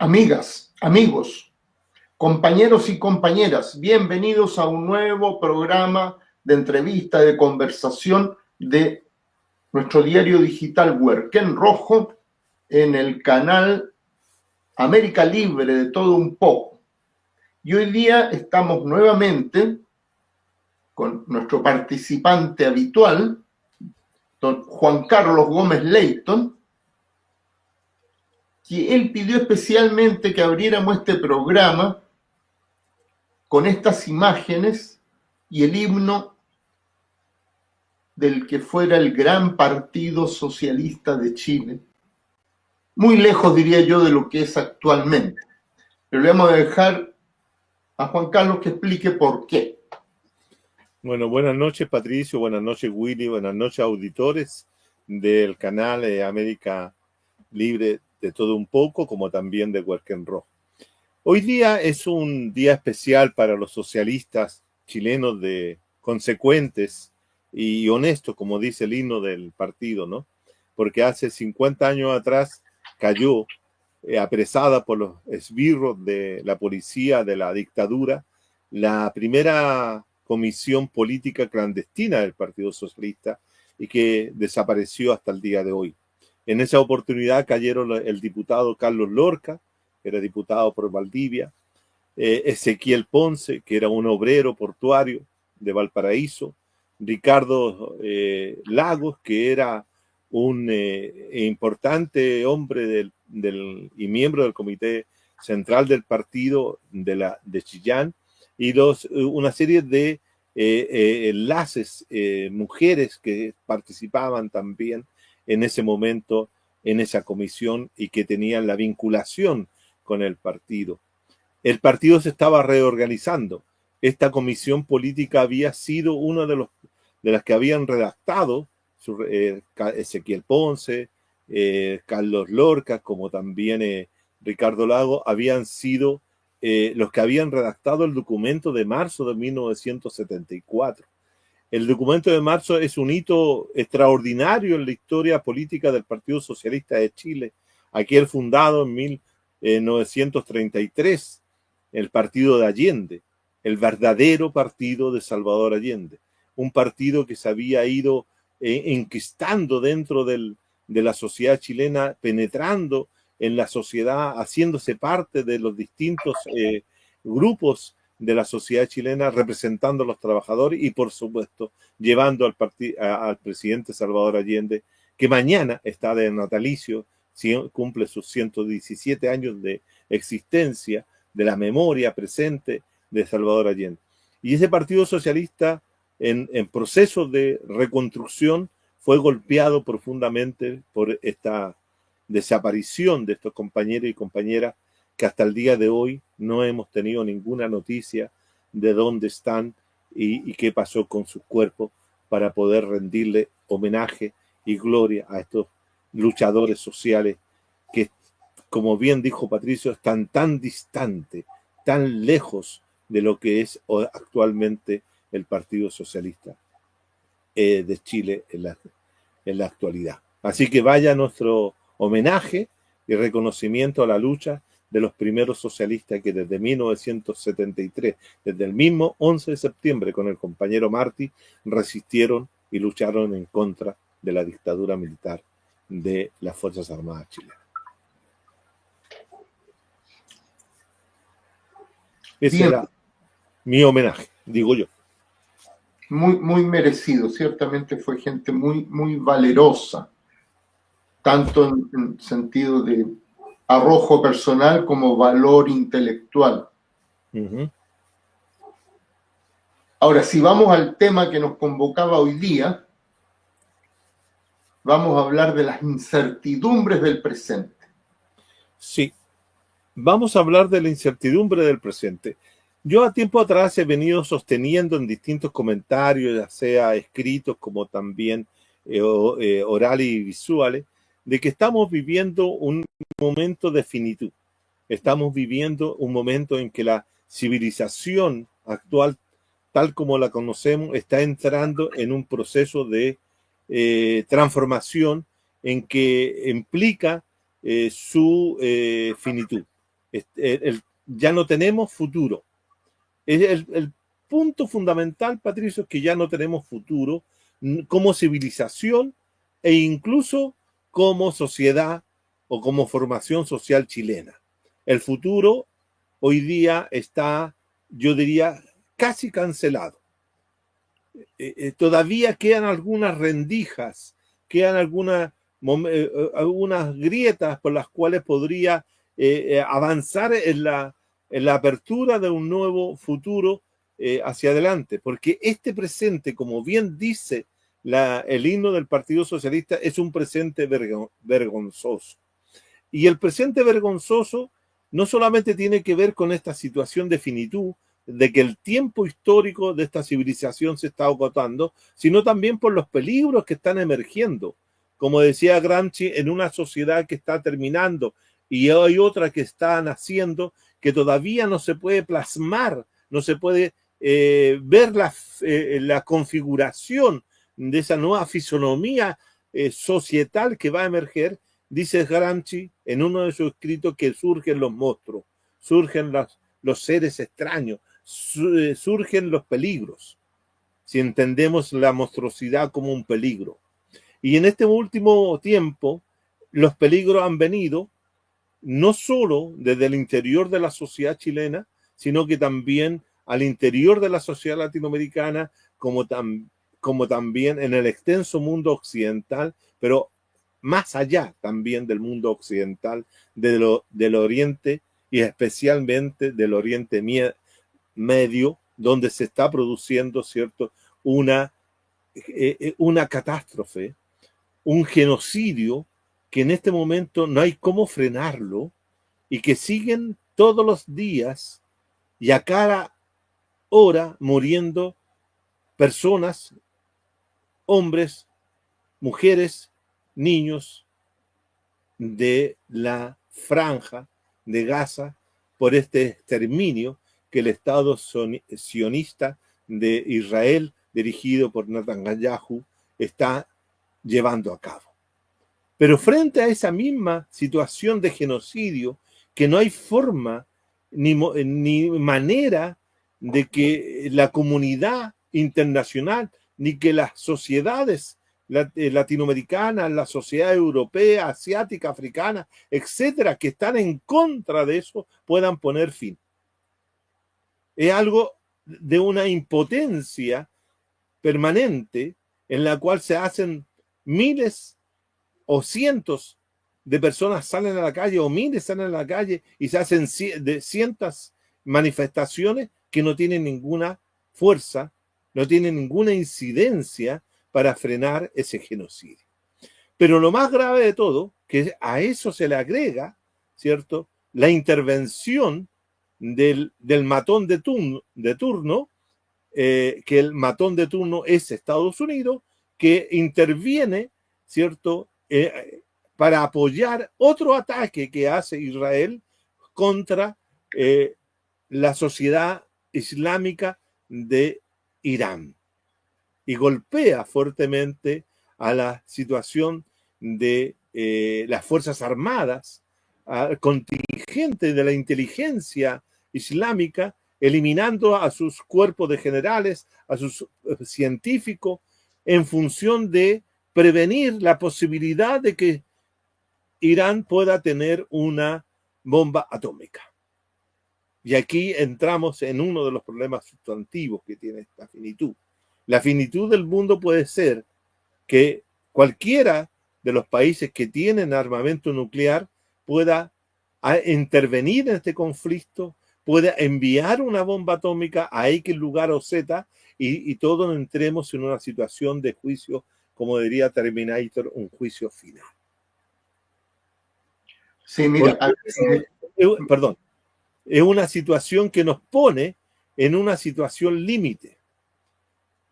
Amigas, amigos, compañeros y compañeras, bienvenidos a un nuevo programa de entrevista, de conversación de nuestro diario digital Huerquén Rojo en el canal América Libre de Todo Un Poco. Y hoy día estamos nuevamente con nuestro participante habitual, don Juan Carlos Gómez Leighton, que él pidió especialmente que abriéramos este programa con estas imágenes y el himno del que fuera el gran Partido Socialista de Chile, muy lejos, diría yo, de lo que es actualmente. Pero le vamos a dejar a Juan Carlos que explique por qué. Bueno, buenas noches Patricio, buenas noches Willy, buenas noches auditores del canal América Libre de Todo Un Poco, como también de Huerquén Rojo. Hoy día es un día especial para los socialistas chilenos consecuentes y honestos, como dice el himno del partido, ¿no? Porque hace 50 años atrás cayó apresada por los esbirros de la policía de la dictadura la primera comisión política clandestina del Partido Socialista y que desapareció hasta el día de hoy. En esa oportunidad cayeron el diputado Carlos Lorca, que era diputado por Valdivia, Ezequiel Ponce, que era un obrero portuario de Valparaíso, Ricardo Lagos, que era un importante hombre y miembro del comité central del partido de Chillán, y una serie de enlaces, mujeres que participaban también en ese momento en esa comisión y que tenían la vinculación con el partido. El partido se estaba reorganizando. Esta comisión política había sido una de las que habían redactado Ezequiel Ponce, Carlos Lorca, como también Ricardo Lago, habían sido los que habían redactado el documento de marzo de 1974. El documento de marzo es un hito extraordinario en la historia política del Partido Socialista de Chile, aquel fundado en 1933, el partido de Allende, el verdadero partido de Salvador Allende, un partido que se había ido enquistando dentro de la sociedad chilena, penetrando en la sociedad, haciéndose parte de los distintos grupos de la sociedad chilena, representando a los trabajadores y, por supuesto, llevando al presidente Salvador Allende, que mañana está de natalicio, cumple sus 117 años de existencia, de la memoria presente de Salvador Allende. Y ese Partido Socialista, en proceso de reconstrucción, fue golpeado profundamente por esta desaparición de estos compañeros y compañeras que hasta el día de hoy no hemos tenido ninguna noticia de dónde están y qué pasó con sus cuerpos para poder rendirle homenaje y gloria a estos luchadores sociales que, como bien dijo Patricio, están tan distantes, tan lejos de lo que es actualmente el Partido Socialista de Chile en la actualidad. Así que vaya nuestro homenaje y reconocimiento a la lucha de los primeros socialistas que desde 1973, desde el mismo 11 de septiembre con el compañero Martí, resistieron y lucharon en contra de la dictadura militar de las Fuerzas Armadas chilenas. Ese Bien, era mi homenaje, digo yo. muy merecido, ciertamente fue gente muy valerosa, tanto en sentido de arrojo personal como valor intelectual. Ahora, si vamos al tema que nos convocaba hoy día, vamos a hablar de las incertidumbres del presente. Sí, vamos a hablar de la incertidumbre del presente. Yo a tiempo atrás he venido sosteniendo en distintos comentarios, ya sea escritos como también orales y visuales, de que estamos viviendo un momento de finitud. Estamos viviendo un momento en que la civilización actual, tal como la conocemos, está entrando en un proceso de transformación en que implica su finitud. Ya no tenemos futuro. El punto fundamental, Patricio, es que ya no tenemos futuro como civilización e incluso como sociedad o como formación social chilena. El futuro hoy día está, yo diría, casi cancelado. Todavía quedan algunas rendijas, quedan algunas grietas por las cuales podría avanzar en la apertura de un nuevo futuro hacia adelante, porque este presente, como bien dice el himno del Partido Socialista, es un presente vergonzoso. Y el presente vergonzoso no solamente tiene que ver con esta situación de finitud, de que el tiempo histórico de esta civilización se está agotando, sino también por los peligros que están emergiendo. Como decía Gramsci, en una sociedad que está terminando y hay otra que está naciendo, que todavía no se puede plasmar, no se puede ver la configuración de esa nueva fisonomía societal que va a emerger. Dice Gramsci en uno de sus escritos que surgen los monstruos, surgen los seres extraños, surgen los peligros, si entendemos la monstruosidad como un peligro. Y en este último tiempo, los peligros han venido no solo desde el interior de la sociedad chilena, sino que también al interior de la sociedad latinoamericana, como también en el extenso mundo occidental, pero más allá también del mundo occidental, del Oriente y especialmente del Oriente Medio, donde se está produciendo, ¿cierto?, una catástrofe, un genocidio que en este momento no hay cómo frenarlo y que siguen todos los días y a cada hora muriendo personas, hombres, mujeres, niños de la franja de Gaza por este exterminio que el Estado sionista de Israel, dirigido por Netanyahu, está llevando a cabo. Pero frente a esa misma situación de genocidio, que no hay forma ni manera de que la comunidad internacional ni que las sociedades latinoamericanas, la sociedad europea, asiática, africana, etcétera, que están en contra de eso, puedan poner fin. Es algo de una impotencia permanente en la cual se hacen miles o cientos de personas salen a la calle o miles salen a la calle y se hacen cientos manifestaciones que no tienen ninguna fuerza, no tienen ninguna incidencia para frenar ese genocidio. Pero lo más grave de todo, que a eso se le agrega, ¿cierto?, la intervención del matón de turno, que el matón de turno es Estados Unidos, que interviene, ¿cierto?, para apoyar otro ataque que hace Israel contra la sociedad islámica de Irán y golpea fuertemente a la situación de las Fuerzas Armadas, al contingente de la inteligencia islámica, eliminando a sus cuerpos de generales, a sus científicos, en función de prevenir la posibilidad de que Irán pueda tener una bomba atómica. Y aquí entramos en uno de los problemas sustantivos que tiene esta finitud. La finitud del mundo puede ser que cualquiera de los países que tienen armamento nuclear pueda intervenir en este conflicto, pueda enviar una bomba atómica a X lugar o Z y todos entremos en una situación de juicio, como diría Terminator, un juicio final. Sí, mira, perdón, es una situación que nos pone en una situación límite,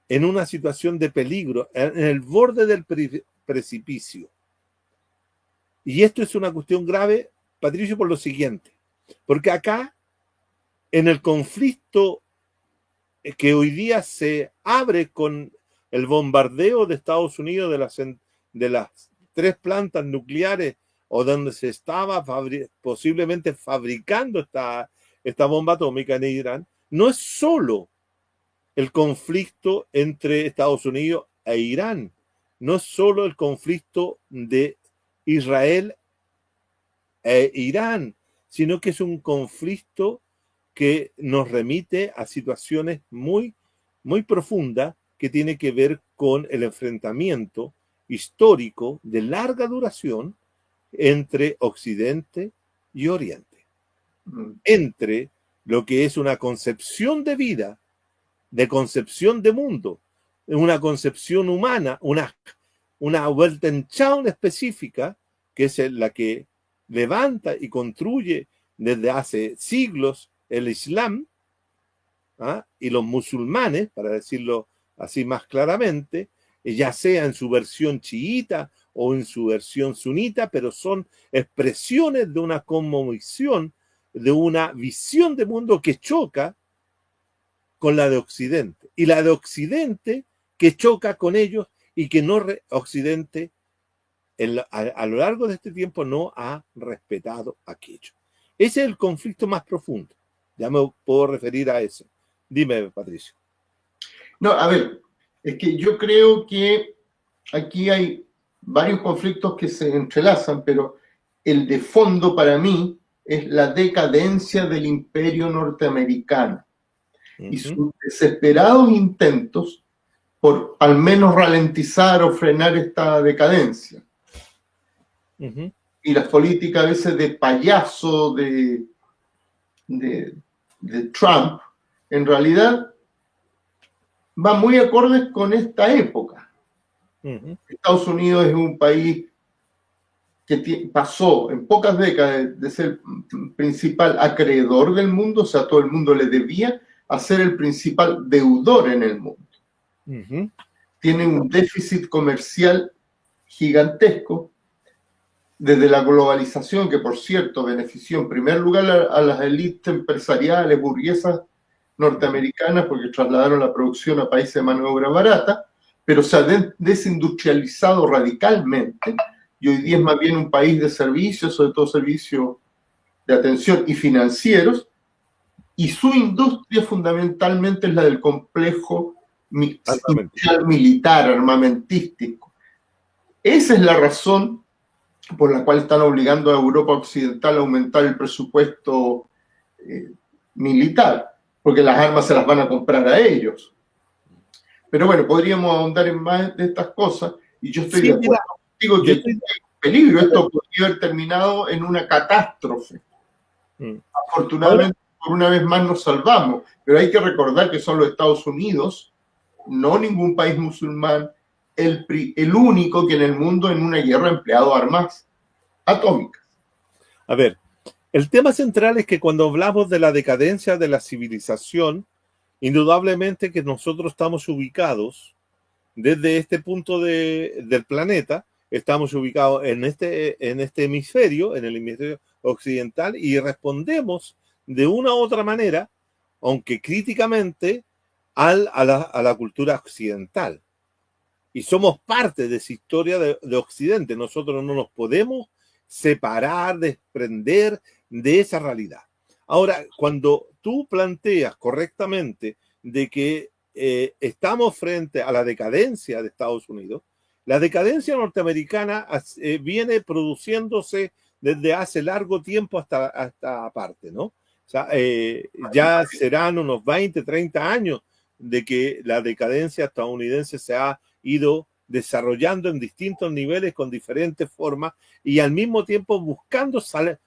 en una situación de peligro, en el borde del precipicio. Y esto es una cuestión grave, Patricio, por lo siguiente, porque acá, en el conflicto que hoy día se abre con el bombardeo de Estados Unidos de las 3 plantas nucleares o donde se estaba posiblemente fabricando esta bomba atómica en Irán, no es solo el conflicto entre Estados Unidos e Irán, no es solo el conflicto de Israel e Irán, sino que es un conflicto que nos remite a situaciones muy, muy profundas que tiene que ver con el enfrentamiento histórico de larga duración entre Occidente y Oriente, entre lo que es una concepción de vida, de concepción de mundo, una concepción humana, una Weltanschauung específica, que es la que levanta y construye desde hace siglos el Islam, y los musulmanes, para decirlo así más claramente, ya sea en su versión chiita o en su versión sunita, pero son expresiones de una cosmovisión, de una visión de mundo que choca con la de Occidente, y la de Occidente que choca con ellos y que no Occidente a lo largo de este tiempo no ha respetado aquello. Ese es el conflicto más profundo. Ya me puedo referir a eso. Dime, Patricio. No, a ver, es que yo creo que aquí hay varios conflictos que se entrelazan, pero el de fondo para mí es la decadencia del imperio norteamericano y sus desesperados intentos por al menos ralentizar o frenar esta decadencia. Y las políticas a veces de payaso de Trump, en realidad van muy acordes con esta época. Estados Unidos es un país que pasó en pocas décadas de ser el principal acreedor del mundo, o sea, todo el mundo le debía, a ser el principal deudor en el mundo. Tiene un déficit comercial gigantesco, desde la globalización, que por cierto benefició en primer lugar a las élites empresariales, burguesas norteamericanas, porque trasladaron la producción a países de mano de obra barata, pero se ha desindustrializado radicalmente, y hoy día es más bien un país de servicios, sobre todo servicios de atención y financieros, y su industria fundamentalmente es la del complejo militar, armamentístico. Esa es la razón por la cual están obligando a Europa Occidental a aumentar el presupuesto militar, porque las armas se las van a comprar a ellos. Pero bueno, podríamos ahondar en más de estas cosas, y yo estoy de acuerdo contigo que hay peligro. Esto podría haber terminado en una catástrofe. Afortunadamente, por una vez más nos salvamos, pero hay que recordar que son los Estados Unidos, no ningún país musulmán, el único que en el mundo en una guerra ha empleado armas atómicas. A ver, el tema central es que cuando hablamos de la decadencia de la civilización, indudablemente que nosotros estamos ubicados desde este punto del planeta, estamos ubicados en este hemisferio, en el hemisferio occidental, y respondemos de una u otra manera, aunque críticamente, a la cultura occidental. Y somos parte de esa historia de Occidente. Nosotros no nos podemos separar, desprender de esa realidad. Ahora, cuando tú planteas correctamente de que estamos frente a la decadencia de Estados Unidos, la decadencia norteamericana viene produciéndose desde hace largo tiempo hasta parte, ¿no? O sea, ya serán unos 20, 30 años de que la decadencia estadounidense se ha ido desarrollando en distintos niveles con diferentes formas y al mismo tiempo buscando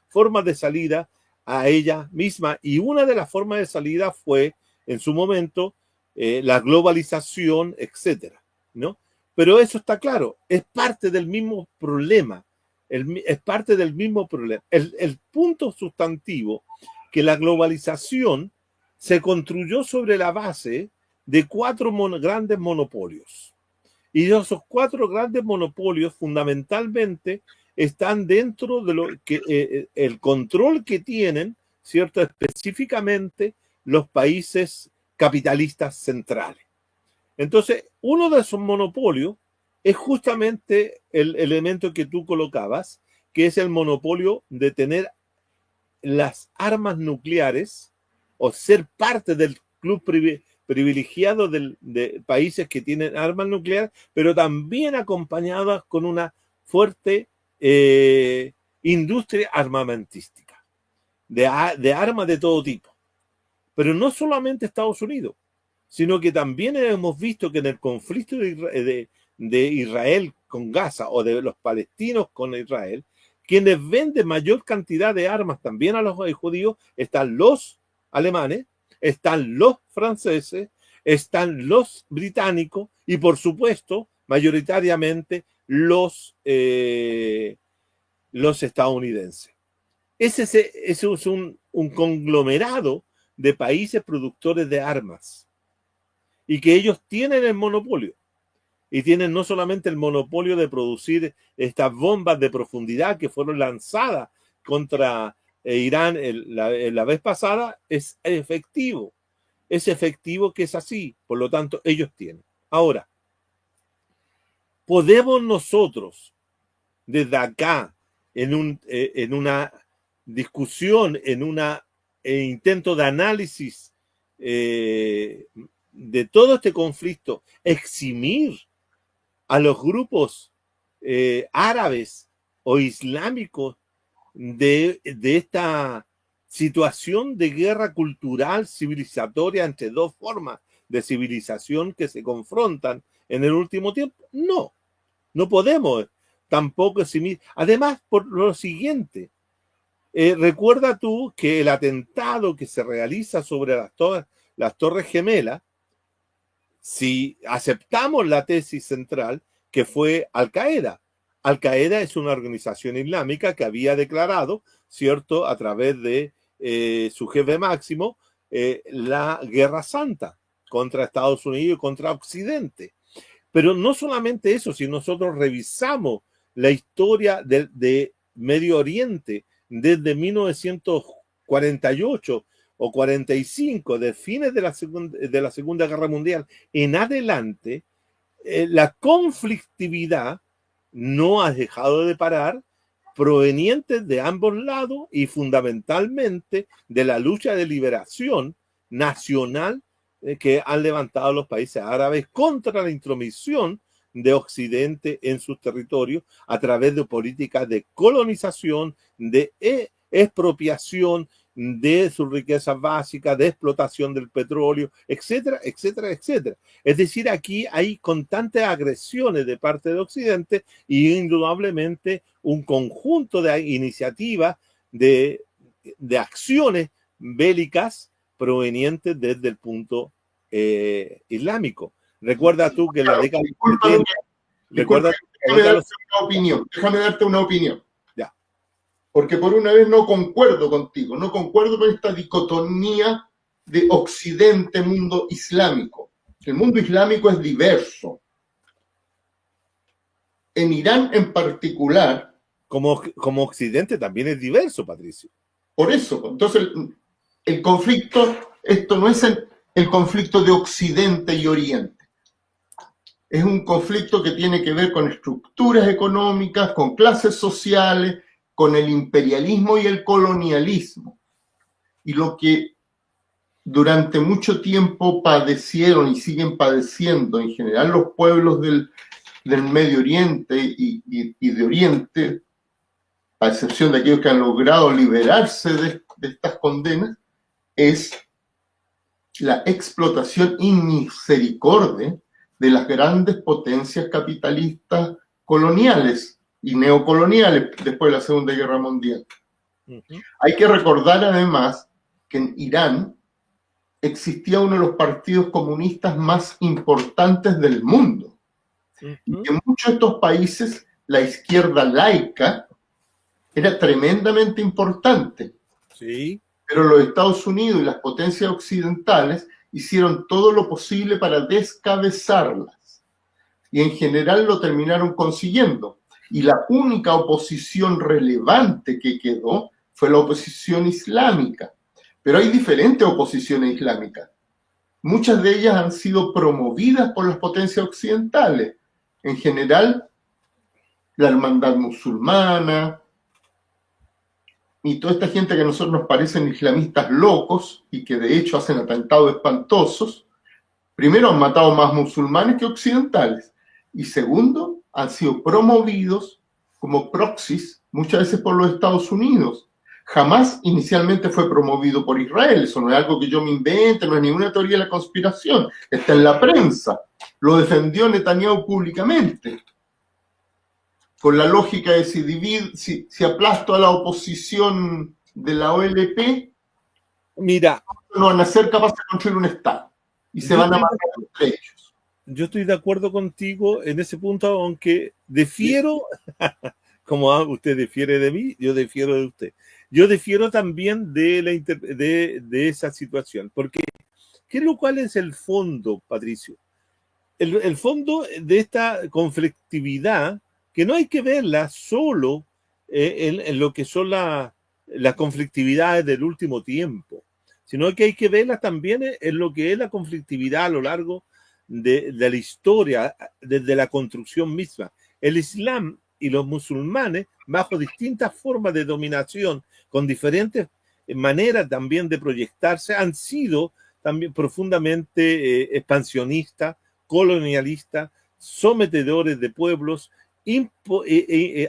formas de salida a ella misma. Y una de las formas de salida fue, en su momento, la globalización, etcétera, ¿no? Pero eso está claro, es parte del mismo problema. Es parte del mismo problema. El punto sustantivo que la globalización se construyó sobre la base de 4 grandes monopolios. Y esos 4 grandes monopolios fundamentalmente están dentro de lo que el control que tienen, ¿cierto? Específicamente los países capitalistas centrales. Entonces, uno de esos monopolios es justamente el elemento que tú colocabas, que es el monopolio de tener las armas nucleares o ser parte del club privilegiado de países que tienen armas nucleares, pero también acompañadas con una fuerte industria armamentística, de armas de todo tipo. Pero no solamente Estados Unidos, sino que también hemos visto que en el conflicto de Israel con Gaza o de los palestinos con Israel, quienes venden mayor cantidad de armas también a los judíos están los alemanes, están los franceses, están los británicos y, por supuesto, mayoritariamente los estadounidenses. Ese es un conglomerado de países productores de armas y que ellos tienen el monopolio. Y tienen no solamente el monopolio de producir estas bombas de profundidad que fueron lanzadas contra Irán la vez pasada, es efectivo que es así, por lo tanto ellos tienen. Ahora, ¿podemos nosotros desde acá, en una discusión, en un intento de análisis de todo este conflicto, eximir a los grupos árabes o islámicos de esta situación de guerra cultural civilizatoria entre dos formas de civilización que se confrontan en el último tiempo? No podemos tampoco eximir. Además, por lo siguiente, recuerda tú que el atentado que se realiza sobre las Torres Gemelas, si aceptamos la tesis central, que fue Al-Qaeda. Al-Qaeda es una organización islámica que había declarado, ¿cierto?, a través de su jefe máximo, la Guerra Santa contra Estados Unidos y contra Occidente. Pero no solamente eso, si nosotros revisamos la historia de Medio Oriente desde 1948 o 45, de fines de la Segunda Guerra Mundial en adelante, la conflictividad no ha dejado de parar, proveniente de ambos lados y fundamentalmente de la lucha de liberación nacional que han levantado los países árabes contra la intromisión de Occidente en sus territorios a través de políticas de colonización, de expropiación de sus riquezas básicas, de explotación del petróleo, etcétera, etcétera, etcétera. Es decir, aquí hay constantes agresiones de parte de Occidente y indudablemente un conjunto de iniciativas, de acciones bélicas provenientes desde el punto islámico. Recuerda tú que la década de... Déjame darte una opinión. Porque por una vez no concuerdo contigo, no concuerdo con esta dicotomía de Occidente, mundo islámico. El mundo islámico es diverso. En Irán en particular... Como Occidente también es diverso, Patricio. Por eso, entonces el conflicto, esto no es el conflicto de Occidente y Oriente. Es un conflicto que tiene que ver con estructuras económicas, con clases sociales, con el imperialismo y el colonialismo. Y lo que durante mucho tiempo padecieron y siguen padeciendo en general los pueblos del Medio Oriente y de Oriente, a excepción de aquellos que han logrado liberarse de estas condenas, es la explotación inmisericordia de las grandes potencias capitalistas coloniales y neocoloniales después de la Segunda Guerra Mundial. Hay que recordar además que en Irán existía uno de los partidos comunistas más importantes del mundo. Y que en muchos de estos países la izquierda laica era tremendamente importante. Sí. Pero los Estados Unidos y las potencias occidentales hicieron todo lo posible para descabezarlas. Y en general lo terminaron consiguiendo. Y la única oposición relevante que quedó fue la oposición islámica. Pero hay diferentes oposiciones islámicas. Muchas de ellas han sido promovidas por las potencias occidentales. En general, la hermandad musulmana, y toda esta gente que a nosotros nos parecen islamistas locos y que de hecho hacen atentados espantosos, primero han matado más musulmanes que occidentales y segundo han sido promovidos como proxies muchas veces por los Estados Unidos. Jamás inicialmente fue promovido por Israel, eso no es algo que yo me invente, no es ninguna teoría de la conspiración, está en la prensa, lo defendió Netanyahu públicamente, con la lógica de si aplasto a la oposición de la OLP, Mira, no van a ser capaces de construir un Estado y se van a matar entre ellos. yo estoy de acuerdo contigo en ese punto, aunque difiero, como usted difiere de mí, yo difiero de usted. Yo difiero también de esa situación, porque ¿cuál es el fondo, Patricio? El fondo de esta conflictividad, que no hay que verla solo en lo que son las conflictividades del último tiempo, sino que hay que verla también en lo que es la conflictividad a lo largo de la historia, desde la construcción misma. El Islam y los musulmanes, bajo distintas formas de dominación, con diferentes maneras también de proyectarse, han sido también profundamente expansionistas, colonialistas, sometedores de pueblos,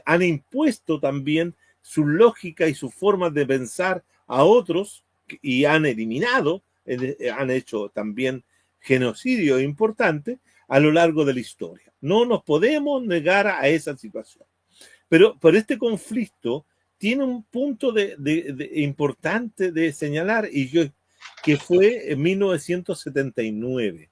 han impuesto también su lógica y sus formas de pensar a otros y han eliminado, han hecho también genocidio importante a lo largo de la historia. No nos podemos negar a esa situación. Pero este conflicto tiene un punto importante de señalar que fue en 1979.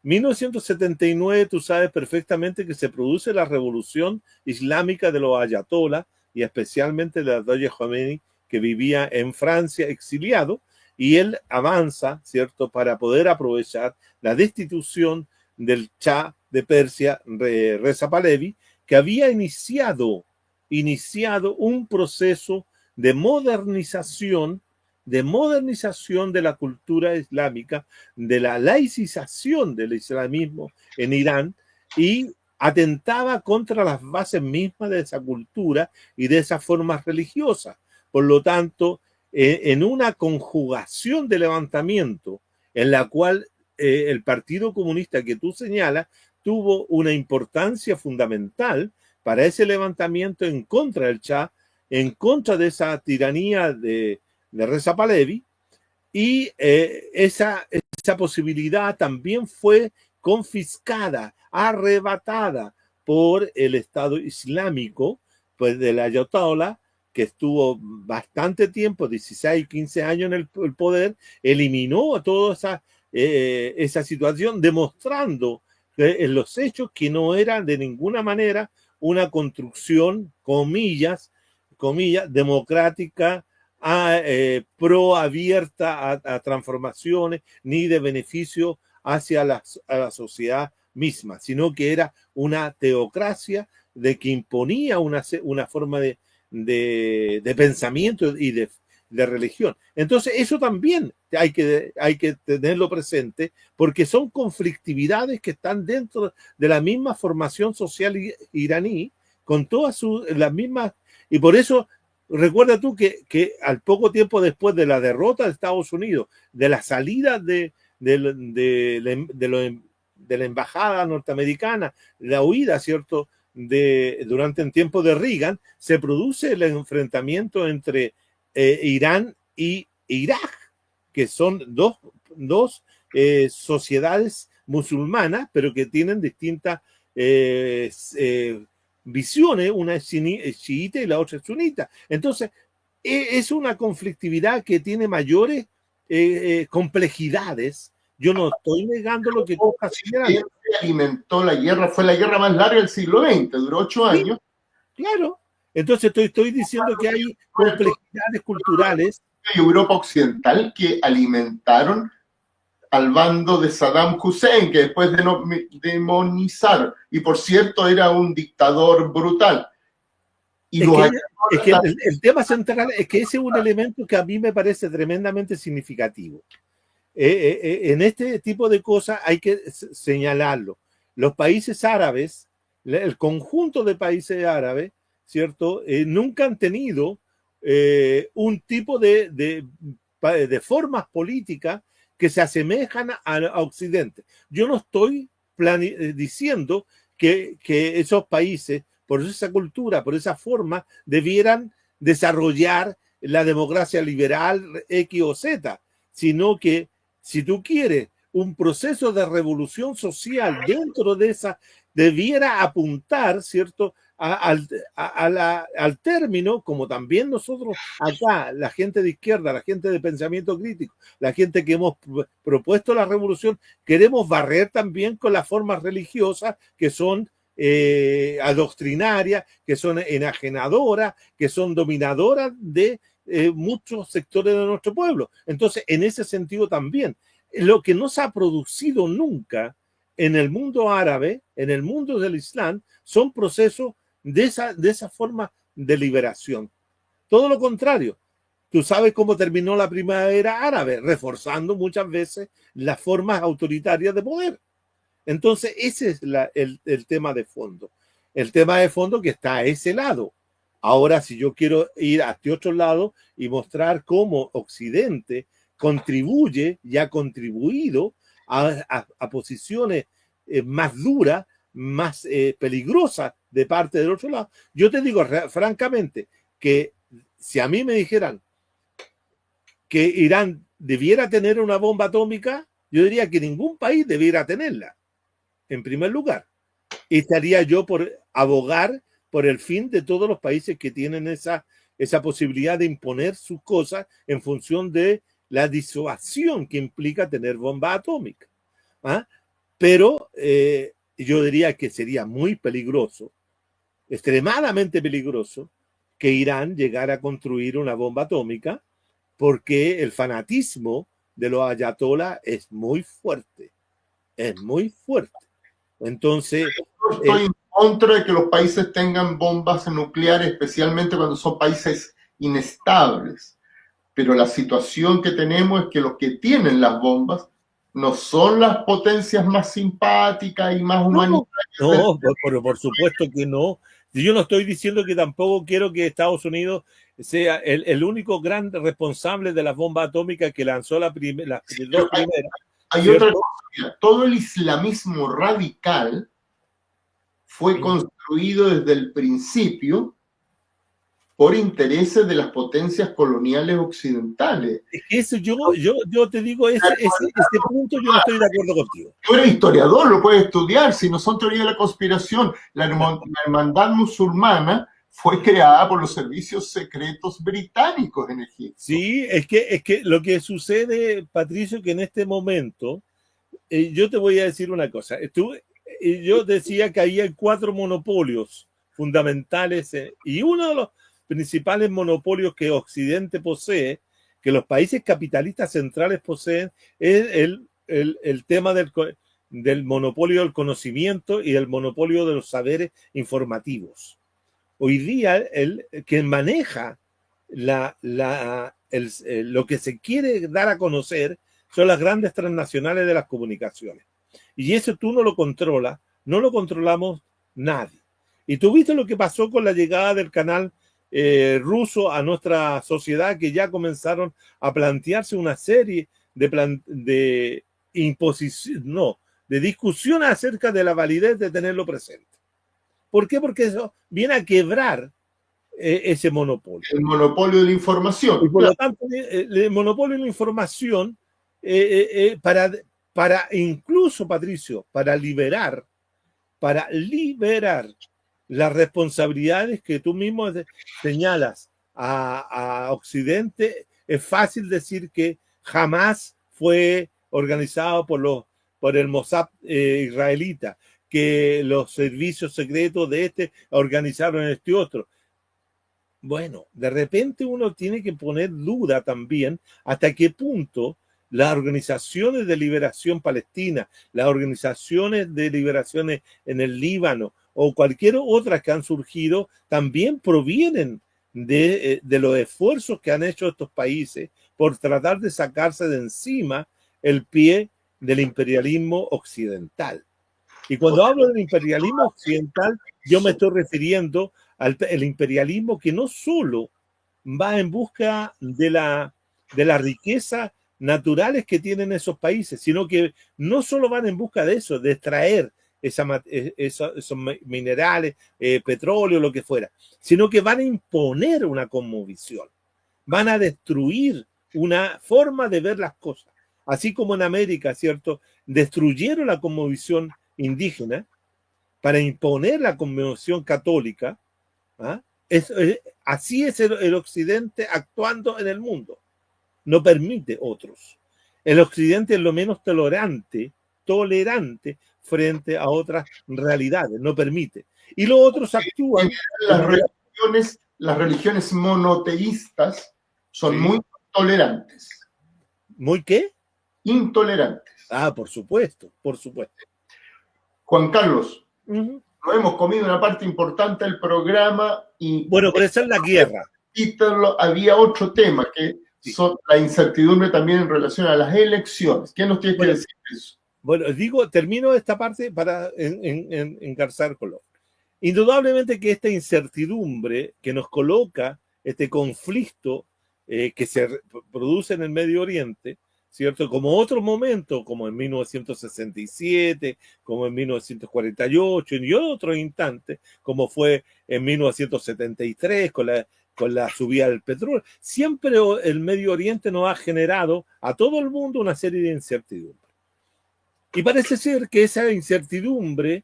1979, tú sabes perfectamente que se produce la revolución islámica de los ayatolás y especialmente de Ayatollah Khomeini, que vivía en Francia exiliado, y él avanza, ¿cierto?, para poder aprovechar la destitución del Shah de Persia, Reza Pahlavi, que había iniciado un proceso de modernización de la cultura islámica, de la laicización del islamismo en Irán, y atentaba contra las bases mismas de esa cultura y de esas formas religiosas. Por lo tanto, en una conjugación de levantamiento en la cual el Partido Comunista que tú señalas tuvo una importancia fundamental para ese levantamiento en contra del Shah, en contra de esa tiranía de Reza Pahlavi, y esa posibilidad también fue confiscada, arrebatada por el Estado Islámico, pues del Ayatollah, que estuvo bastante tiempo, 16, 15 años en el poder, eliminó toda esa situación, demostrando en los hechos que no era de ninguna manera una construcción, comillas, democrática, pro abierta a transformaciones, ni de beneficio hacia a la sociedad misma, sino que era una teocracia de que imponía una forma de pensamiento y de religión. Entonces, eso también hay que tenerlo presente, porque son conflictividades que están dentro de la misma formación social iraní, con todas las mismas, y por eso recuerda tú que al poco tiempo después de la derrota de Estados Unidos, de la salida de la embajada norteamericana, la huida, ¿cierto?, durante el tiempo de Reagan, se produce el enfrentamiento entre Irán y Irak, que son dos sociedades musulmanas, pero que tienen distintas visiones, una es chiita y la otra es sunita. Entonces, es una conflictividad que tiene mayores complejidades. Yo no estoy negando lo que tú estás señalando. Alimentó la guerra, fue la guerra más larga del siglo XX, duró 8 años. Claro. Entonces estoy diciendo que hay complejidades culturales. Y Europa Occidental que alimentaron al bando de Saddam Hussein, que después de demonizar, y por cierto era un dictador brutal. Y el tema central es que ese es un elemento que a mí me parece tremendamente significativo. En este tipo de cosas hay que señalarlo. Los países árabes, el conjunto de países árabes, ¿cierto? Nunca han tenido un tipo de formas políticas que se asemejan a Occidente. Yo no estoy diciendo que esos países, por esa cultura, por esa forma, debieran desarrollar la democracia liberal X o Z, sino que si tú quieres un proceso de revolución social dentro de esa, debiera apuntar, ¿cierto?, al término, como también nosotros acá, la gente de izquierda, la gente de pensamiento crítico, la gente que hemos propuesto la revolución, queremos barrer también con las formas religiosas que son adoctrinarias, que son enajenadoras, que son dominadoras de muchos sectores de nuestro pueblo. Entonces, en ese sentido también, lo que no se ha producido nunca en el mundo árabe, en el mundo del Islam, son procesos de esa forma de liberación. Todo lo contrario. Tú sabes cómo terminó la primavera árabe, reforzando muchas veces las formas autoritarias de poder. Entonces, ese es el tema de fondo. El tema de fondo que está a ese lado. Ahora, si yo quiero ir a este otro lado y mostrar cómo Occidente contribuye y ha contribuido a posiciones más duras, más peligrosas de parte del otro lado, yo te digo francamente que si a mí me dijeran que Irán debiera tener una bomba atómica, yo diría que ningún país debiera tenerla, en primer lugar. Y estaría yo por abogar por el fin de todos los países que tienen esa posibilidad de imponer sus cosas en función de la disuasión que implica tener bomba atómica. ¿Ah? Pero yo diría que sería muy peligroso, extremadamente peligroso, que Irán llegara a construir una bomba atómica, porque el fanatismo de los ayatolás es muy fuerte. Es muy fuerte. Entonces, yo estoy en contra de que los países tengan bombas nucleares, especialmente cuando son países inestables. Pero la situación que tenemos es que los que tienen las bombas no son las potencias más simpáticas y más humanitarias. No, por supuesto que no. Yo no estoy diciendo que tampoco quiero que Estados Unidos sea el único gran responsable de las bombas atómicas que lanzó las dos primeras. Hay otra cosa. Todo el islamismo radical fue construido desde el principio por intereses de las potencias coloniales occidentales. Eso yo te digo, ese punto yo no estoy de acuerdo contigo. Tú eres historiador, lo puedes estudiar, si no son teorías de la conspiración. La hermandad musulmana fue creada por los servicios secretos británicos en Egipto. Sí, es que lo que sucede, Patricio, que en este momento, yo te voy a decir una cosa. Yo decía que había 4 monopolios fundamentales y uno de los principales monopolios que Occidente posee, que los países capitalistas centrales poseen, es el tema del monopolio del conocimiento y del monopolio de los saberes informativos. Hoy día, quien maneja lo que se quiere dar a conocer son las grandes transnacionales de las comunicaciones. Y eso tú no lo controlas, no lo controlamos nadie. Y tú viste lo que pasó con la llegada del canal ruso a nuestra sociedad, que ya comenzaron a plantearse una serie de discusiones acerca de la validez de tenerlo presente. ¿Por qué? Porque eso viene a quebrar ese monopolio. El monopolio de la información. Y por lo tanto, el monopolio de la información, para incluso, Patricio, para liberar las responsabilidades que tú mismo señalas a Occidente, es fácil decir que jamás fue organizado por el Mossad israelita, que los servicios secretos de organizaron este otro. Bueno, de repente uno tiene que poner duda también hasta qué punto las organizaciones de liberación palestina, las organizaciones de liberaciones en el Líbano o cualquier otra que han surgido, también provienen de los esfuerzos que han hecho estos países por tratar de sacarse de encima el pie del imperialismo occidental. Y cuando hablo del imperialismo occidental, yo me estoy refiriendo al imperialismo que no solo va en busca de la riqueza naturales que tienen esos países, sino que no solo van en busca de eso, de extraer esos minerales, petróleo, lo que fuera, sino que van a imponer una cosmovisión, van a destruir una forma de ver las cosas. Así como en América, ¿cierto? Destruyeron la cosmovisión indígena para imponer la cosmovisión católica. ¿Ah? Así es el Occidente actuando en el mundo. No permite otros. El Occidente es lo menos tolerante frente a otras realidades, no permite. Y los otros actúan de manera... Las religiones monoteístas son Sí. muy tolerantes. ¿Muy qué? Intolerantes. Ah, por supuesto, por supuesto. Juan Carlos, nos hemos comido una parte importante del programa y... Bueno, por eso es la guerra. Había otro tema que son la incertidumbre también en relación a las elecciones. ¿Qué nos tienes que decir de eso? Bueno, termino esta parte para engarzar con lo. Indudablemente que esta incertidumbre que nos coloca este conflicto que se produce en el Medio Oriente, ¿cierto? Como otro momento, como en 1967, como en 1948 y otros instantes, como fue en 1973 con la subida del petróleo. Siempre el Medio Oriente nos ha generado a todo el mundo una serie de incertidumbres. Y parece ser que esa incertidumbre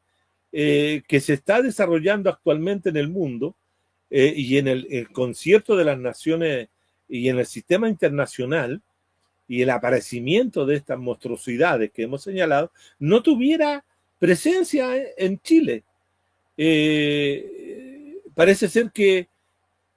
que se está desarrollando actualmente en el mundo y en el concierto de las naciones y en el sistema internacional y el aparecimiento de estas monstruosidades que hemos señalado, no tuviera presencia en Chile. Parece ser que,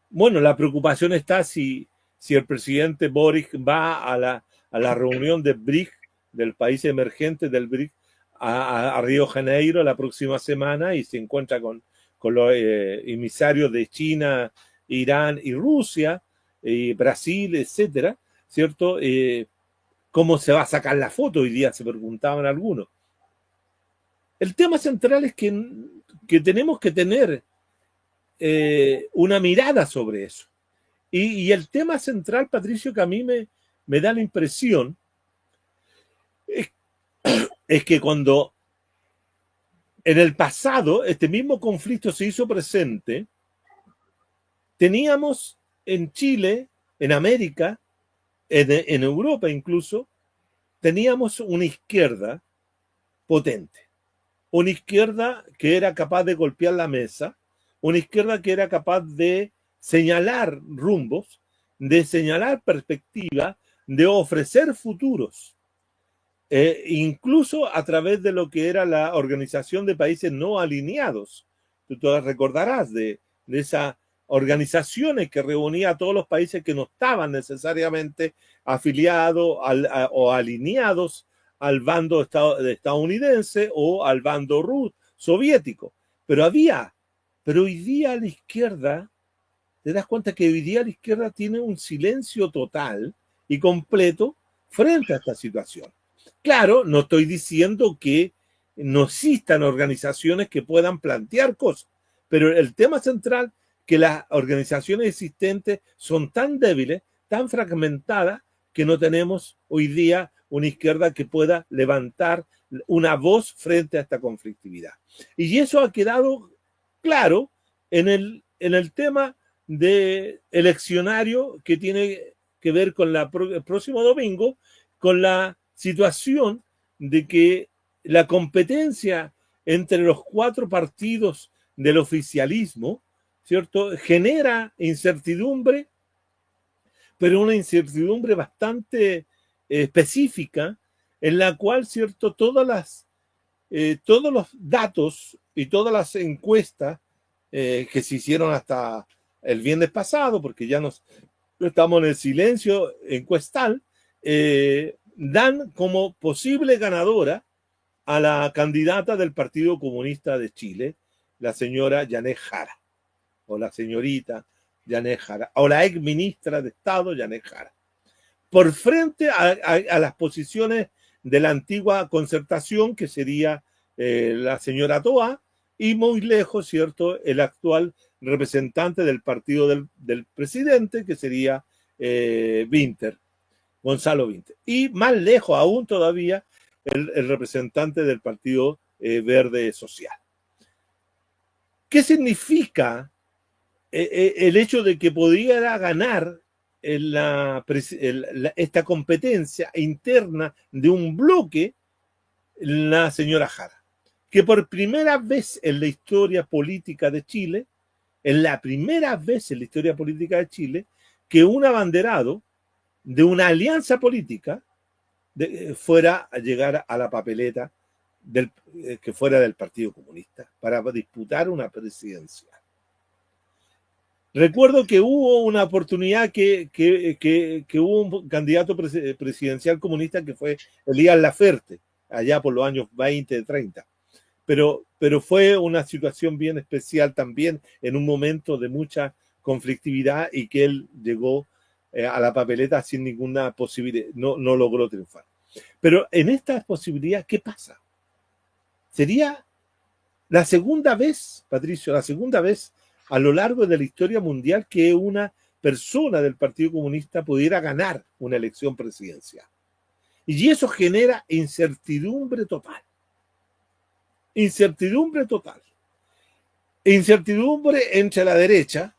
bueno, la preocupación está si el presidente Boric va a la reunión de BRIC, del país emergente del BRIC, a Río Janeiro la próxima semana y se encuentra con los emisarios de China, Irán y Rusia, Brasil, etcétera, ¿cierto? ¿Cómo se va a sacar la foto? Hoy día se preguntaban algunos. El tema central es que tenemos que tener una mirada sobre eso. Y el tema central, Patricio, que a mí me da la impresión es que cuando en el pasado este mismo conflicto se hizo presente, teníamos en Chile, en América, en Europa incluso, teníamos una izquierda potente, una izquierda que era capaz de golpear la mesa, una izquierda que era capaz de señalar rumbos, de señalar perspectivas, de ofrecer futuros. Incluso a través de lo que era la Organización de Países No Alineados. Tú te recordarás de esas organizaciones que reunía a todos los países que no estaban necesariamente afiliados o alineados al bando estadounidense o al bando soviético. Pero hoy día la izquierda, te das cuenta que hoy día la izquierda tiene un silencio total y completo frente a esta situación. Claro, no estoy diciendo que no existan organizaciones que puedan plantear cosas, pero el tema central es que las organizaciones existentes son tan débiles, tan fragmentadas, que no tenemos hoy día una izquierda que pueda levantar una voz frente a esta conflictividad. Y eso ha quedado claro en el tema de eleccionario que tiene que ver con el próximo domingo, con la situación de que la competencia entre los 4 partidos del oficialismo, ¿cierto?, genera incertidumbre, pero una incertidumbre bastante específica, en la cual, ¿cierto?, todos los datos y todas las encuestas que se hicieron hasta el viernes pasado, porque ya estamos en el silencio encuestal, dan como posible ganadora a la candidata del Partido Comunista de Chile, la señora Yanez Jara, o la señorita Yanez Jara, o la ex ministra de Estado Yanez Jara, por frente a las posiciones de la antigua concertación, que sería la señora Toa, y muy lejos, ¿cierto?, el actual representante del partido del presidente, que sería Winter, Gonzalo Winter. Y más lejos aún todavía, el representante del Partido Verde Social. ¿Qué significa el hecho de que pudiera ganar esta competencia interna de un bloque la señora Jara? Que por primera vez en la historia política de Chile, que un abanderado de una alianza política fuera a llegar a la papeleta que fuera del Partido Comunista para disputar una presidencia. Recuerdo que hubo una oportunidad que hubo un candidato presidencial comunista que fue Elías Laferte, allá por los años 20, 30. Pero fue una situación bien especial también en un momento de mucha conflictividad y que él llegó a la papeleta sin ninguna posibilidad, no logró triunfar. Pero en esta posibilidad, ¿qué pasa? Sería la segunda vez, Patricio, la segunda vez a lo largo de la historia mundial que una persona del Partido Comunista pudiera ganar una elección presidencial. Y eso genera incertidumbre total. Incertidumbre total. Incertidumbre entre la derecha,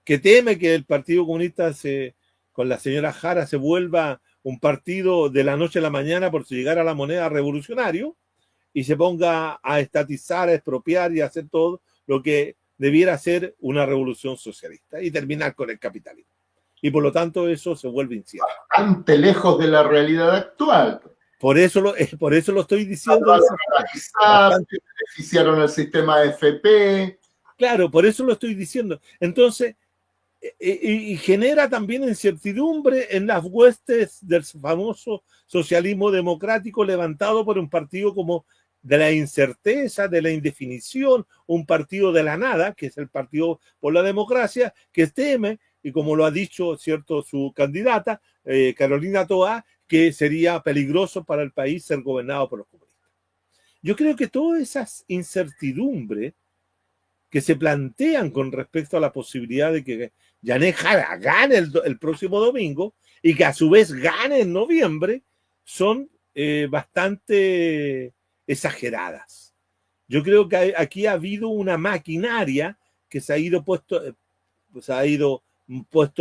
que teme que el Partido Comunista con la señora Jara se vuelva un partido de la noche a la mañana por llegar a la moneda revolucionario y se ponga a estatizar, a expropiar y a hacer todo lo que debiera ser una revolución socialista y terminar con el capitalismo. Y por lo tanto eso se vuelve incierto. Bastante lejos de la realidad actual. Por eso lo estoy diciendo. Beneficiaron el sistema AFP. Claro, por eso lo estoy diciendo. Entonces, y genera también incertidumbre en las huestes del famoso socialismo democrático levantado por un partido como de la incerteza, de la indefinición, un partido de la nada, que es el Partido por la Democracia, que teme, y como lo ha dicho, ¿cierto?, su candidata, Carolina Toá, que sería peligroso para el país ser gobernado por los comunistas. Yo creo que todas esas incertidumbres que se plantean con respecto a la posibilidad de que Yanez Jara gane el próximo domingo y que a su vez gane en noviembre, son bastante exageradas. Yo creo que aquí ha habido una maquinaria que se ha ido puesto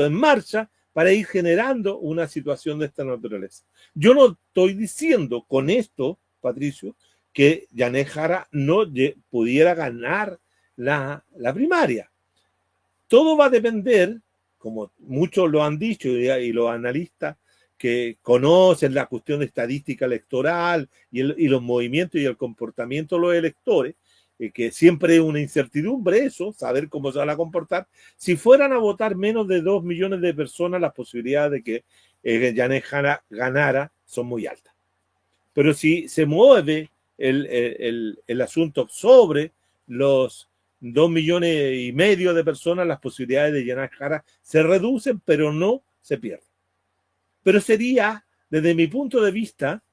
en marcha para ir generando una situación de esta naturaleza. Yo no estoy diciendo con esto, Patricio, que Yanez Jara no pudiera ganar la primaria. Todo va a depender, como muchos lo han dicho y los analistas que conocen la cuestión estadística electoral y los movimientos y el comportamiento de los electores, que siempre es una incertidumbre eso, saber cómo se van a comportar. Si fueran a votar menos de 2 millones de personas, las posibilidades de que Yanez Jara ganara son muy altas. Pero si se mueve el asunto sobre los 2,5 millones de personas, las posibilidades de Yanez Jara se reducen, pero no se pierden. Pero sería, desde mi punto de vista,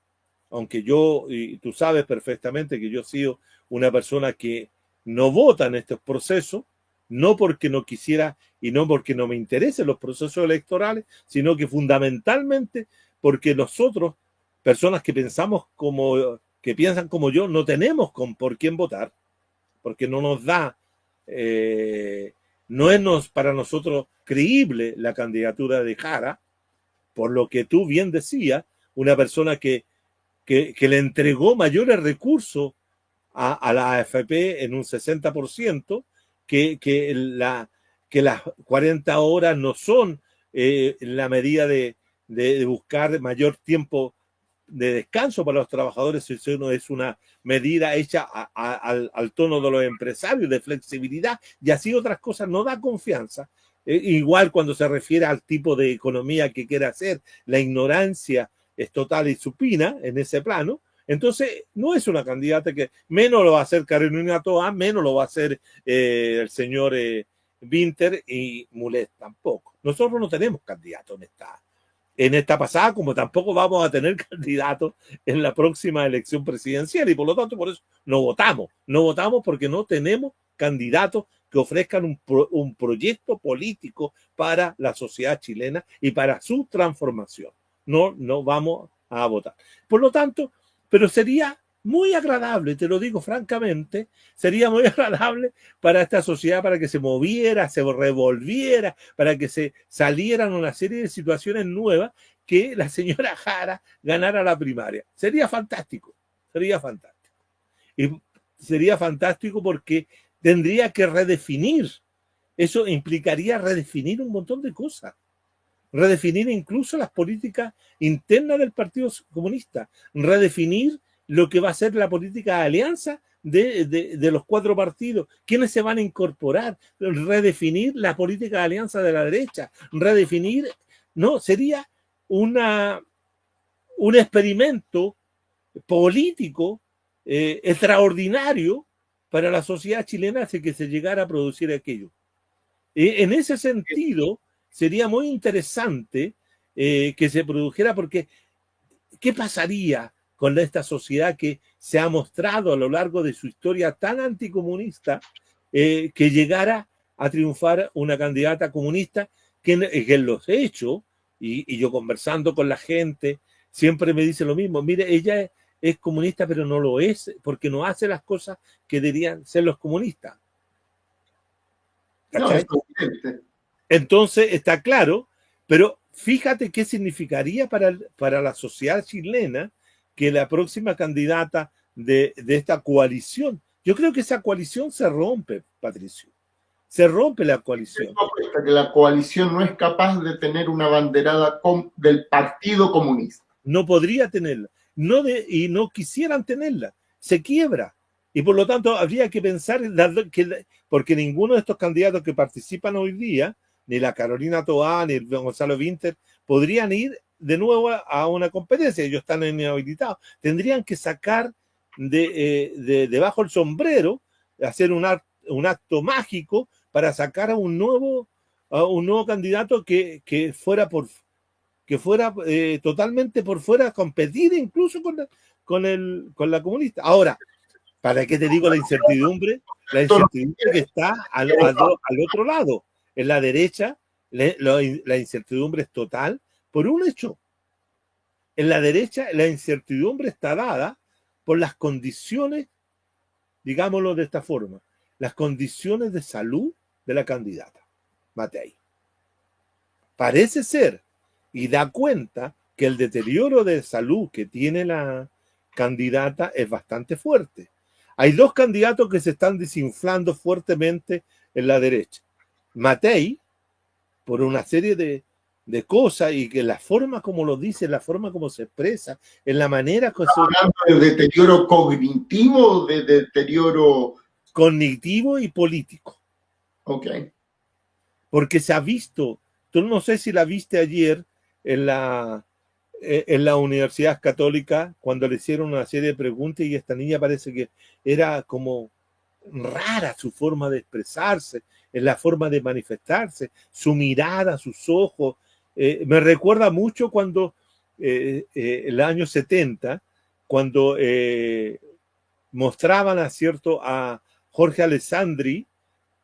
aunque yo, y tú sabes perfectamente que yo he sido una persona que no vota en estos procesos, no porque no quisiera y no porque no me interesen los procesos electorales, sino que fundamentalmente porque nosotros, personas que piensan como yo, no tenemos por quién votar, porque no nos da, no es para nosotros creíble la candidatura de Jara, por lo que tú bien decías, una persona que le entregó mayores recursos a la AFP en un 60%, que las 40 horas no son la medida de buscar mayor tiempo de descanso para los trabajadores, sino es una medida hecha al tono de los empresarios, de flexibilidad, y así otras cosas no da confianza. Igual cuando se refiere al tipo de economía que quiere hacer, la ignorancia es total y supina en ese plano. Entonces, no es una candidata que menos lo va a hacer Carolina Toá, menos lo va a hacer el señor Winter y Mulet tampoco. Nosotros no tenemos candidato en esta pasada, como tampoco vamos a tener candidatos en la próxima elección presidencial, y por lo tanto por eso no votamos porque no tenemos candidatos que ofrezcan un proyecto político para la sociedad chilena y para su transformación. No vamos a votar. Por lo tanto, pero sería muy agradable, te lo digo francamente, sería muy agradable para esta sociedad, para que se moviera, se revolviera, para que se salieran una serie de situaciones nuevas, que la señora Jara ganara la primaria. Sería fantástico, sería fantástico. Y sería fantástico porque tendría que redefinir, eso implicaría redefinir un montón de cosas, redefinir incluso las políticas internas del Partido Comunista, redefinir lo que va a ser la política de alianza de los 4 partidos, quiénes se van a incorporar, redefinir la política de alianza de la derecha, redefinir, no, sería un experimento político extraordinario para la sociedad chilena si que se llegara a producir aquello. En ese sentido, sería muy interesante que se produjera, porque ¿qué pasaría con esta sociedad que se ha mostrado a lo largo de su historia tan anticomunista, que llegara a triunfar una candidata comunista que en los hechos, y yo conversando con la gente, siempre me dice lo mismo, mire, ella es comunista, pero no lo es, porque no hace las cosas que deberían ser los comunistas. ¿Cachai? No, entonces está claro, pero fíjate qué significaría para la sociedad chilena que la próxima candidata de esta coalición, yo creo que esa coalición se rompe, Patricio, se rompe la coalición. Que la coalición no es capaz de tener una banderada del Partido Comunista. No podría tenerla, y no quisieran tenerla, se quiebra. Y por lo tanto habría que pensar, porque ninguno de estos candidatos que participan hoy día, ni la Carolina Toá, ni el Gonzalo Winter, podrían ir de nuevo a una competencia. Ellos están inhabilitados. Tendrían que sacar debajo el sombrero, hacer un acto mágico para sacar a un nuevo candidato que fuera totalmente por fuera, a competir incluso con la comunista. Ahora, ¿para qué te digo la incertidumbre? La incertidumbre que está al otro lado. En la derecha, la incertidumbre es total por un hecho. En la derecha, la incertidumbre está dada por las condiciones, digámoslo de esta forma, las condiciones de salud de la candidata, Matei. Parece ser, y da cuenta, que el deterioro de salud que tiene la candidata es bastante fuerte. Hay 2 candidatos que se están desinflando fuertemente en la derecha. Matei, por una serie de cosas, y que la forma como lo dice, la forma como se expresa, en la manera que ¿Estás hablando de deterioro cognitivo o de deterioro cognitivo y político? Ok. Porque se ha visto, tú no sé si la viste ayer en la Universidad Católica, cuando le hicieron una serie de preguntas, y esta niña parece que era como rara su forma de expresarse, en la forma de manifestarse, su mirada, sus ojos. Me recuerda mucho cuando el año 70, cuando mostraban a Jorge Alessandri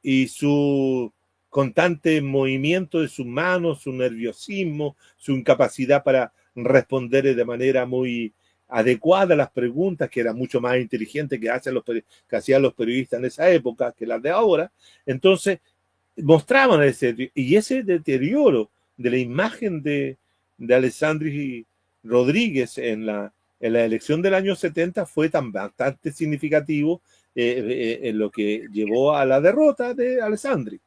y su constante movimiento de sus manos, su nerviosismo, su incapacidad para responder de manera muy adecuada a las preguntas, que era mucho más inteligente que hacían los periodistas en esa época que las de ahora. Entonces mostraban ese deterioro de la imagen de Alessandri Rodríguez en la elección del año 70 fue bastante significativo, en lo que llevó a la derrota de Alessandri,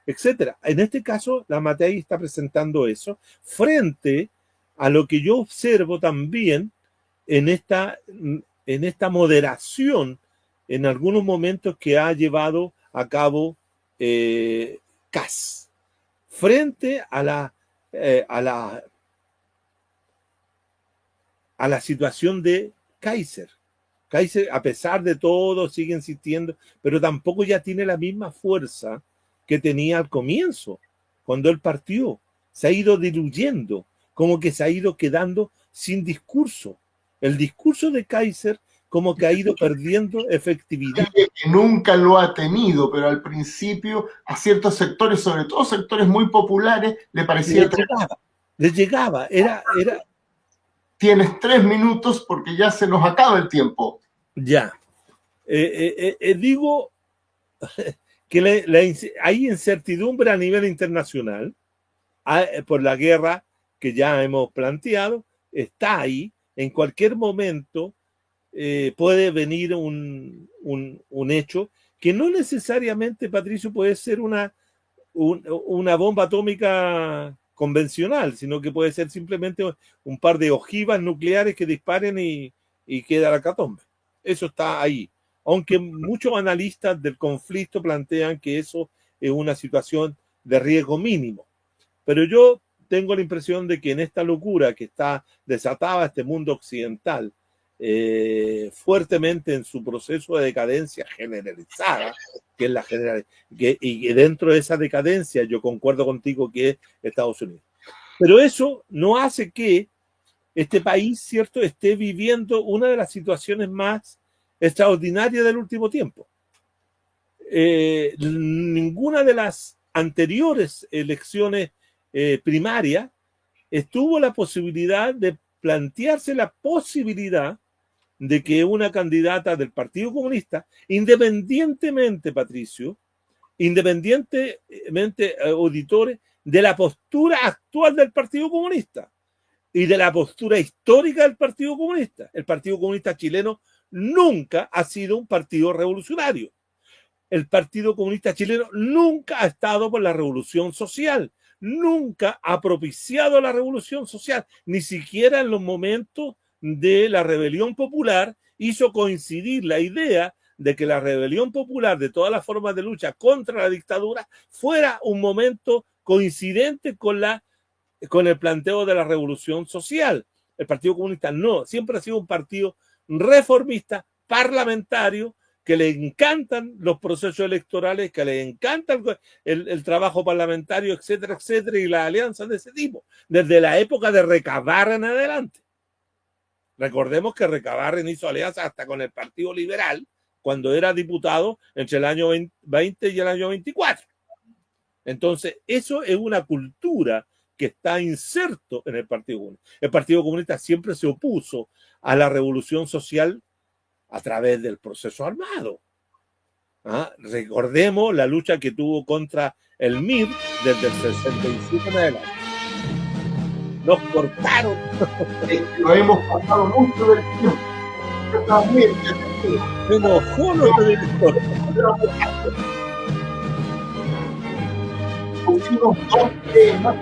etcétera. En este caso, la Matei está presentando eso frente a lo que yo observo también en esta moderación en algunos momentos que ha llevado a cabo Kast frente a la situación de Kaiser. Kaiser, a pesar de todo, sigue insistiendo, pero tampoco ya tiene la misma fuerza que tenía al comienzo, cuando él partió. Se ha ido diluyendo. como que se ha ido quedando sin discurso. El discurso de Kaiser como que ha ido perdiendo efectividad. Que nunca lo ha tenido, pero al principio a ciertos sectores, sobre todo sectores muy populares, le parecía... Les llegaba. Era... Tienes 3 minutos porque ya se nos acaba el tiempo. Ya. Digo que hay incertidumbre a nivel internacional por la guerra que ya hemos planteado, está ahí. En cualquier momento puede venir un hecho que no necesariamente, Patricio, puede ser una bomba atómica convencional, sino que puede ser simplemente un par de ojivas nucleares que disparen y queda la catombe. Eso está ahí. Aunque muchos analistas del conflicto plantean que eso es una situación de riesgo mínimo. Pero yo tengo la impresión de que en esta locura que está desatada este mundo occidental, fuertemente en su proceso de decadencia generalizada, que es la general, y dentro de esa decadencia yo concuerdo contigo que es Estados Unidos. Pero eso no hace que este país, ¿cierto?, esté viviendo una de las situaciones más extraordinarias del último tiempo. Ninguna de las anteriores elecciones primarias estuvo la posibilidad de plantearse la posibilidad de que una candidata del Partido Comunista, independientemente, Patricio, independientemente, auditores, de la postura actual del Partido Comunista y de la postura histórica del Partido Comunista. El Partido Comunista chileno nunca ha sido un partido revolucionario. El Partido Comunista chileno nunca ha estado por la revolución social, nunca ha propiciado la revolución social, ni siquiera en los momentos de la rebelión popular hizo coincidir la idea de que la rebelión popular de todas las formas de lucha contra la dictadura fuera un momento coincidente con el planteo de la revolución social. El Partido Comunista no, siempre ha sido un partido reformista, parlamentario, que le encantan los procesos electorales, que le encanta el trabajo parlamentario, etcétera, etcétera, y las alianzas de ese tipo, desde la época de Recabarren en adelante. Recordemos que Recabarren hizo alianzas hasta con el Partido Liberal cuando era diputado entre el año 20 y el año 24. Entonces, eso es una cultura que está inserto en el Partido Comunista. El Partido Comunista siempre se opuso a la revolución social a través del proceso armado. Recordemos la lucha que tuvo contra el MIR desde el 65 en adelante. Nos cortaron. Lo hemos pasado mucho del tiempo. También, me enojó nuestro director. Pusimos 2 temas